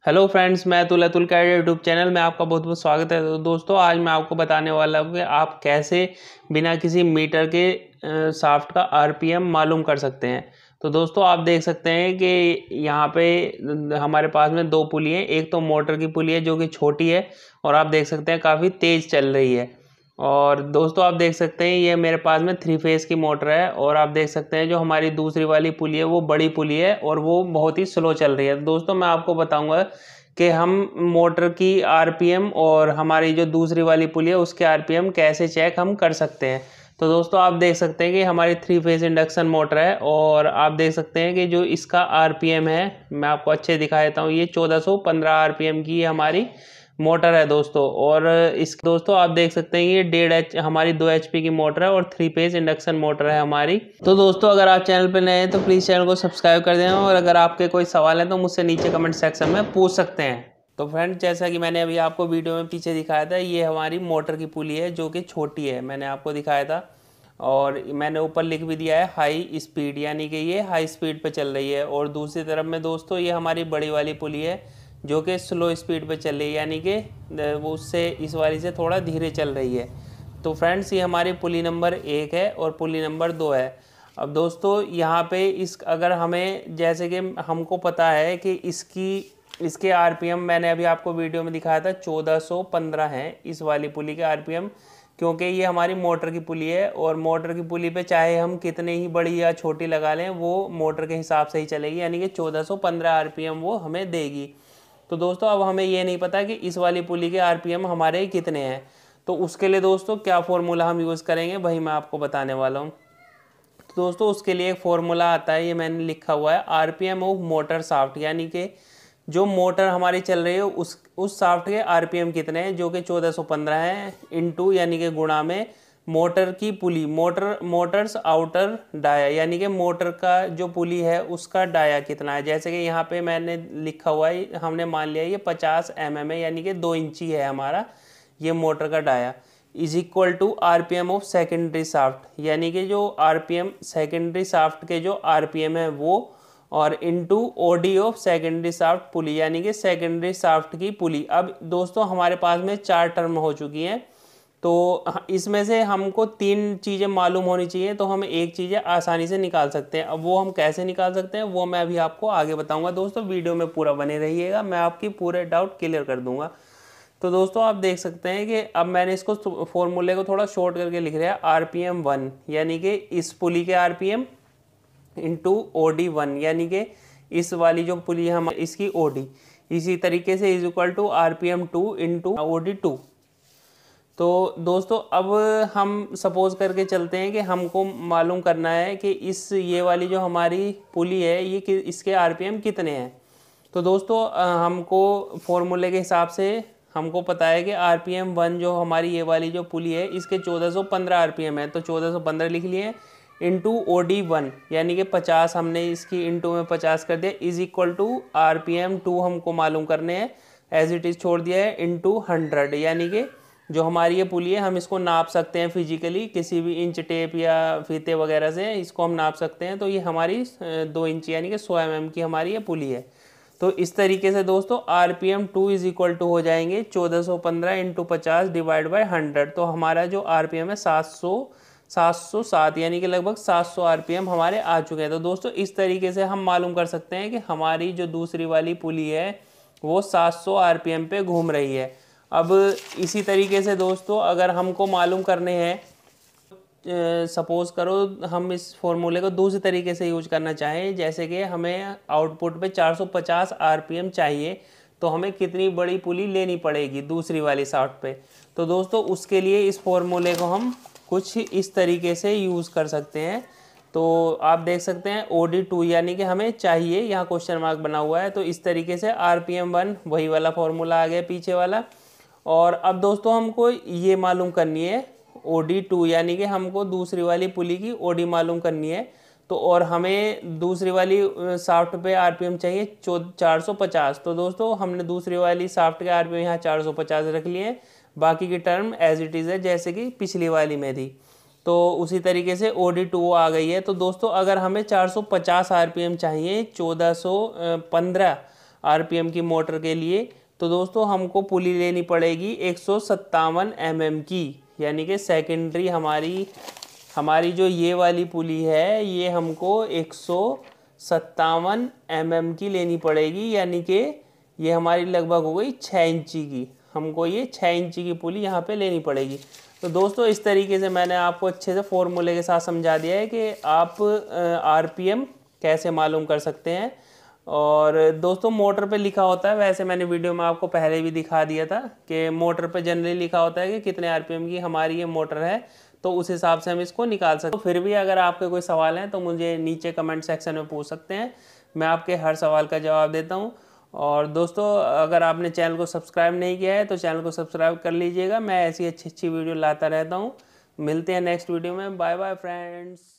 Hello friends, मैं अतुल का YouTube channel में आपका बहुत बहुत स्वागत है। तो दोस्तों, आज मैं आपको बताने वाला हूँ कि आप कैसे बिना किसी मीटर के शाफ्ट का आरपीएम मालूम कर सकते हैं। तो दोस्तों, आप देख सकते हैं कि यहाँ पे हमारे पास में दो पुली हैं। एक तो मोटर की पुली है जो कि छोटी है और आप देख सकते हैं काफ़ी तेज़ चल रही है। और दोस्तों, आप देख सकते हैं ये मेरे पास में 3 फेज़ की मोटर है। और आप देख सकते हैं जो हमारी दूसरी वाली पुली है वो बड़ी पुली है और वो बहुत ही स्लो चल रही है। दोस्तों, मैं आपको बताऊंगा कि हम मोटर की आरपीएम और हमारी जो दूसरी वाली पुली है उसके आरपीएम कैसे चेक हम कर सकते हैं। तो दोस्तों, आप देख सकते हैं कि हमारी 3 फेज़ इंडक्शन मोटर है और आप देख सकते हैं कि जो इसका आरपीएम है, मैं आपको अच्छे दिखा देता हूँ। ये 1415 आरपीएम की हमारी मोटर है दोस्तों। और इस दोस्तों, आप देख सकते हैं ये 1.5 हमारी 2 एचपी की मोटर है और 3 फेज इंडक्शन मोटर है हमारी। तो दोस्तों, अगर आप चैनल पर नए हैं तो प्लीज़ चैनल को सब्सक्राइब कर दें और अगर आपके कोई सवाल है तो मुझसे नीचे कमेंट सेक्शन में पूछ सकते हैं। तो फ्रेंड, जैसा कि मैंने अभी आपको वीडियो में पीछे दिखाया था, ये हमारी मोटर की पुली है जो कि छोटी है, मैंने आपको दिखाया था। और मैंने ऊपर लिख भी दिया है हाई स्पीड, यानी कि ये हाई स्पीड पे चल रही है। और दूसरी तरफ में दोस्तों, ये हमारी बड़ी वाली पुली है जो कि स्लो स्पीड पे चल रही है, यानी कि वो उससे इस वाली से थोड़ा धीरे चल रही है। तो फ्रेंड्स, ये हमारी पुली नंबर 1 है और पुली नंबर 2 है। अब दोस्तों, यहाँ पे इस अगर हमें जैसे कि हमको पता है कि इसके आरपीएम मैंने अभी आपको वीडियो में दिखाया था 1415 है इस वाली पुली के आरपीएम, क्योंकि ये हमारी मोटर की पुली है और मोटर की पुली पे चाहे हम कितने ही बड़ी या छोटी लगा लें वो मोटर के हिसाब से ही चलेगी, यानी कि 1415 आरपीएम वो हमें देगी। तो दोस्तों, अब हमें ये नहीं पता कि इस वाली पुली के आरपीएम हमारे कितने हैं। तो उसके लिए दोस्तों क्या फॉर्मूला हम यूज़ करेंगे वही मैं आपको बताने वाला हूँ। तो दोस्तों, उसके लिए एक फॉर्मूला आता है, ये मैंने लिखा हुआ है आरपीएम ऑफ मोटर शाफ्ट, यानी कि जो मोटर हमारी चल रही है उस शाफ्ट के आरपीएम कितने हैं, जो कि 1415 है, इनटू यानी कि गुणा में मोटर की पुली, मोटर्स आउटर डाया, यानी कि मोटर का जो पुली है उसका डाया कितना है। जैसे कि यहाँ पे मैंने लिखा हुआ है, हमने मान लिया ये 50 mm है, यानी कि 2 इंची है हमारा ये मोटर का dia. Is equal to RPM of secondary shaft, यानी कि जो आरपीएम सेकेंडरी शाफ्ट के जो आरपीएम है वो, और into OD of secondary shaft pulley, यानी कि सेकेंडरी शाफ्ट की पुली। अब दोस्तों, हमारे पास में 4 टर्म हो चुकी हैं, तो इसमें से हमको 3 चीज़ें मालूम होनी चाहिए, तो हम एक चीज़ें आसानी से निकाल सकते हैं। अब वो हम कैसे निकाल सकते हैं वो मैं अभी आपको आगे बताऊंगा। दोस्तों, वीडियो में पूरा बने रहिएगा, मैं आपकी पूरे डाउट क्लियर कर दूंगा। तो दोस्तों, आप देख सकते हैं कि अब मैंने इसको फॉर्मूले को थोड़ा शॉर्ट करके लिख रहा है आरपीएम 1, यानी कि इस पुली के आरपीएम इंटू ओडी 1, यानी कि इस वाली जो पुली है हम इसकी ओडी। इसी तरीके से is equal to RPM 2 into OD 2। तो दोस्तों, अब हम सपोज करके चलते हैं कि हमको मालूम करना है कि इस ये वाली जो हमारी पुली है ये इसके आरपीएम कितने हैं। तो दोस्तों, हमको फॉर्मूले के हिसाब से हमको पता है कि आरपीएम 1 जो हमारी ये वाली जो पुली है इसके 1415 आरपीएम है, तो 1415 लिख लिए इंटू ओडी 1, यानी कि 50 हमने इसकी इंटू में 50 कर दिया, इज इक्वल टू आरपीएम 2 हमको मालूम करने हैं, एज इट इज़ छोड़ दिया है, इंटू 100, यानी कि जो हमारी ये पुली है हम इसको नाप सकते हैं फिजिकली किसी भी इंच टेप या फीते वगैरह से इसको हम नाप सकते हैं। तो ये हमारी 2 इंच यानी कि 100 mm की हमारी ये पुली है। तो इस तरीके से दोस्तों आरपीएम 2 इज इक्वल टू हो जाएंगे 1415 इंटू 50 डिवाइड बाई 100। तो हमारा जो आरपीएम है 707, यानी कि लगभग 700 आरपीएम हमारे आ चुके हैं। तो दोस्तों, इस तरीके से हम मालूम कर सकते हैं कि हमारी जो दूसरी वाली पुली है वो 700 आरपीएम पे घूम रही है। अब इसी तरीके से दोस्तों, अगर हमको मालूम करने हैं, सपोज़ करो हम इस फॉर्मूले को दूसरी तरीके से यूज करना चाहें, जैसे कि हमें आउटपुट पे 450 आरपीएम चाहिए, तो हमें कितनी बड़ी पुली लेनी पड़ेगी दूसरी वाली शाफ्ट पे। तो दोस्तों, उसके लिए इस फॉर्मूले को हम कुछ इस तरीके से यूज़ कर सकते हैं। तो आप देख सकते हैं OD2 यानी कि हमें चाहिए, यहाँ क्वेश्चन मार्क बना हुआ है, तो इस तरीके से आरपीएम 1 वही वाला फॉर्मूला आ गया पीछे वाला। और अब दोस्तों, हमको ये मालूम करनी है OD2, यानी कि हमको दूसरी वाली पुली की ओडी मालूम करनी है। तो और हमें दूसरी वाली शाफ्ट पे आरपीएम चाहिए 450। तो दोस्तों, हमने दूसरी वाली शाफ्ट के आरपीएम यहाँ 450 रख लिए हैं, बाकी की टर्म एज इट इज़ है जैसे कि पिछली वाली में थी। तो उसी तरीके से OD2 आ गई है। तो दोस्तों, अगर हमें 450 आरपीएम चाहिए 1415 आरपीएम की मोटर के लिए, तो दोस्तों हमको पुली लेनी पड़ेगी 157 mm की, यानी कि सेकेंडरी हमारी जो ये वाली पुली है ये हमको 157 mm की लेनी पड़ेगी, यानी कि ये हमारी लगभग हो गई 6 इंची की। हमको ये 6 इंची की पुली यहाँ पे लेनी पड़ेगी। तो दोस्तों इस तरीके से मैंने आपको अच्छे से फॉर्मूले के साथ समझा दिया है कि आप आरपीएम कैसे मालूम कर सकते हैं। और दोस्तों मोटर पे लिखा होता है, वैसे मैंने वीडियो में आपको पहले भी दिखा दिया था कि मोटर पे जनरली लिखा होता है कि कितने आरपीएम की हमारी ये मोटर है, तो उस हिसाब से हम इसको निकाल सकते हैं। तो फिर भी अगर आपके कोई सवाल हैं तो मुझे नीचे कमेंट सेक्शन में पूछ सकते हैं, मैं आपके हर सवाल का जवाब देता हूँ। और दोस्तों अगर आपने चैनल को सब्सक्राइब नहीं किया है तो चैनल को सब्सक्राइब कर लीजिएगा, मैं ऐसी अच्छी अच्छी वीडियो लाता रहता हूँ। मिलते हैं नेक्स्ट वीडियो में, बाय बाय फ्रेंड्स।